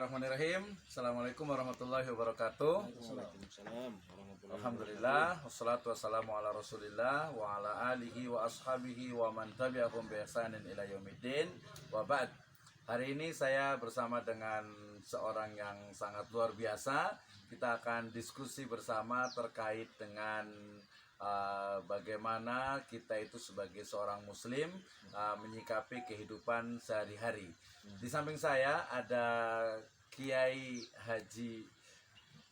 Bismillahirrahmanirrahim. Assalamualaikum warahmatullahi wabarakatuh. Waalaikumsalam warahmatullahi Alhamdulillah, wassalatu wassalamu ala rasulillah wa ala alihi wa ashabihi wa man tabi'ahum bi ihsanin ila yaumiddin wa ba'd. Hari ini saya bersama dengan seorang yang sangat luar biasa. Kita akan diskusi bersama terkait dengan bagaimana kita itu sebagai seorang muslim menyikapi kehidupan sehari-hari. Di samping saya ada Kiai Haji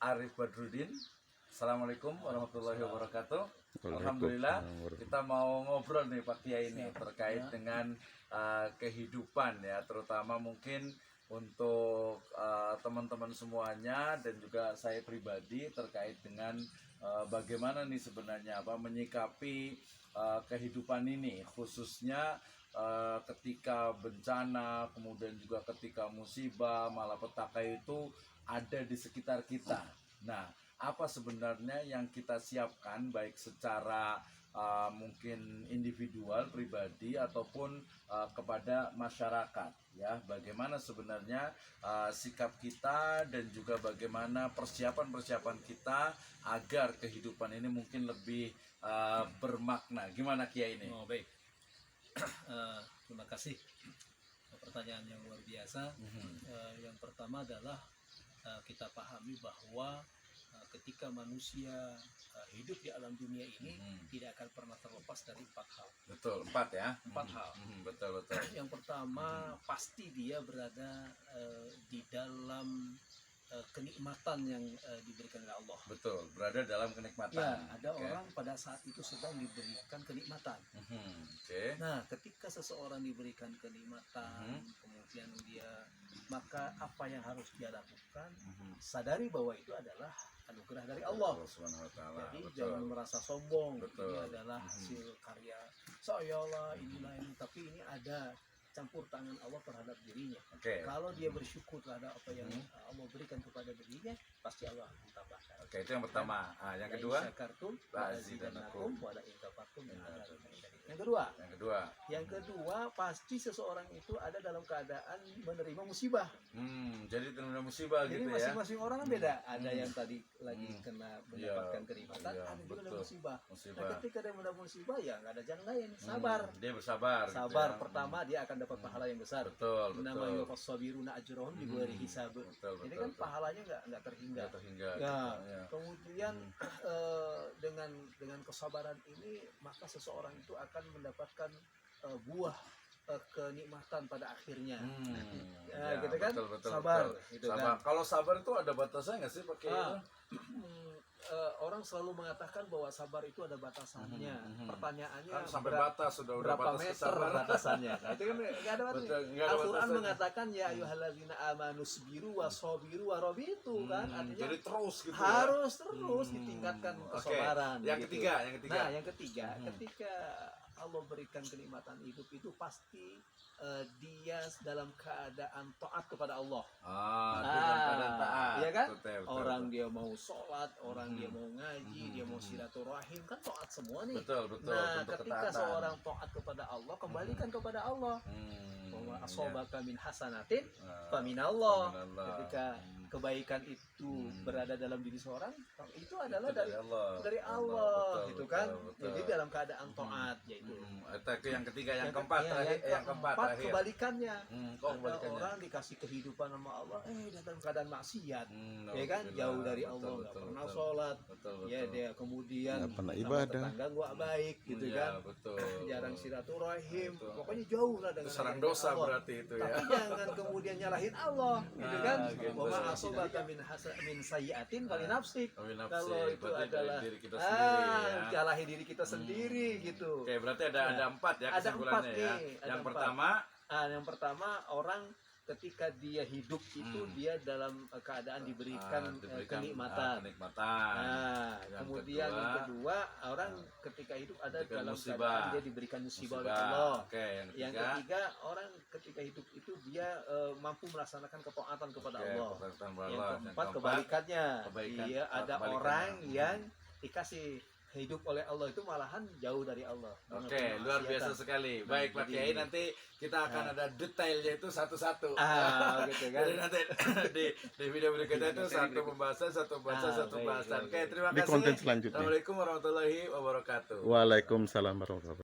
Arif Badrudin. Assalamualaikum warahmatullahi wabarakatuh. Alhamdulillah, kita mau ngobrol nih Pak Kiai ini terkait dengan kehidupan ya, terutama mungkin untuk teman-teman semuanya dan juga saya pribadi terkait dengan bagaimana nih sebenarnya menyikapi kehidupan ini, khususnya ketika bencana, kemudian juga ketika musibah, malapetaka itu ada di sekitar kita. Nah, apa sebenarnya yang kita siapkan baik secara mungkin individual, pribadi ataupun kepada masyarakat ya, bagaimana sebenarnya sikap kita dan juga bagaimana persiapan-persiapan kita agar kehidupan ini mungkin lebih bermakna. Gimana Kiai ini? Oh, baik. Terima kasih. Pertanyaan yang luar biasa. Yang pertama adalah kita pahami bahwa ketika manusia hidup di alam dunia ini tidak akan pernah terlepas dari 4 hal. Betul, 4 ya. 4 hal. Betul, betul. Yang pertama pasti dia berada di dalam kenikmatan yang diberikan oleh Allah. Betul, berada dalam kenikmatan. Ya, ada orang pada saat itu sedang diberikan kenikmatan. Nah, ketika seseorang diberikan kenikmatan, kemudian maka apa yang harus dia lakukan? Sadari bahwa itu adalah anugerah dari Allah. Jadi jangan merasa sombong. Ini adalah hasil karya saya lah, inilah ini. Tapi ini ada campur tangan Allah terhadap dirinya. Kalau dia bersyukur terhadap apa yang Allah berikan kepada dirinya, pasti Allah tambahkan. Itu yang pertama. Yang kedua, yang kedua pasti seseorang itu ada dalam keadaan menerima musibah. Jadi menerima musibah. Jadi gitu masing-masing orang kan beda. Ada yang tadi lagi kena mendapatkan kenikmatan, ada juga ada musibah. Nah, ketika dia mendapat musibah, ya nggak ada jalan lain, sabar. Dia bersabar. Sabar. Pertama dia akan dapat pahala yang besar. Betul. Nama yuwafas sabiruna ajrahum bighairi hisab. Ini kan pahalanya nggak terhingga. Ya. Kemudian dengan kesabaran ini maka seseorang itu akan mendapatkan buah kenikmatan pada akhirnya. Gitu kan? Betul, sabar. Gitu sabar. Kan? Kalau sabar itu ada batasnya nggak sih pakai? Orang selalu mengatakan bahwa sabar itu ada batasannya. Pertanyaannya kan sampai batas sudah berapa batas meter batasannya? Nah, itu kan nggak ada batasnya. Al-Quran mengatakan ya ayyuhalladzina amanu sabiru wasabiru warabitu kan, artinya jadi terus gitu. Harus terus ditingkatkan kesabaran. Yang gitu. ketiga. Nah, yang ketiga, ketika Allah berikan kenikmatan hidup itu pasti dia dalam keadaan taat kepada Allah. Dalam keadaan taat. Iya kan? Betul. Orang dia mau sholat, orang dia mau ngaji, dia mau silaturahim, kan taat semua nih. Betul. Nah, ketika seorang taat kepada Allah, kembalikan kepada Allah. Bahwa asobaka min hasanatin faminallah. Ketika kebaikan itu berada dalam diri seorang, itu adalah dari Allah, gitu kan. Jadi dalam keadaan taat, yaitu itu yang ketiga. Yang keempat terakhir. Kebalikannya. Ada orang dikasih kehidupan sama Allah, dalam keadaan maksiat, ya kan, jauh dari Allah, nggak pernah sholat, ya dia kemudian ibadah, tetangga nggak baik, gitu kan, jarang silaturahim, pokoknya jauh lah dengan serang dosa Allah. Berarti itu ya. Tapi jangan kemudian nyalahin Allah, gitu kan. Wa asobaka min sayyi'atin falinafsik. Kalau itu adalah diri kita sendiri, nyalahin diri kita sendiri, gitu. Oke, berarti ada 4 ya kesimpulannya ya. Yang pertama orang ketika dia hidup itu dia dalam keadaan diberikan kenikmatan. Kemudian yang kedua, orang ketika hidup ada dalam keadaan dia diberikan musibah oleh Allah. Yang ketiga, orang ketika hidup itu dia mampu melaksanakan ketaatan kepada Allah. Yang keempat, kebalikannya, dia ada orang yang dikasih hidup oleh Allah itu malahan jauh dari Allah. Oke, luar biasa sekali. Nah, Baik Pak jadi- Kiai, nanti kita akan ada detailnya itu satu-satu. Gitu kan. Jadi nanti di video berikutnya itu satu pembahasan, satu pembahasan, satu baik, pembahasan. baik, Oke, baik. terima Di kasih. konten selanjutnya. Assalamualaikum warahmatullahi wabarakatuh. Waalaikumsalam warahmatullahi wabarakatuh.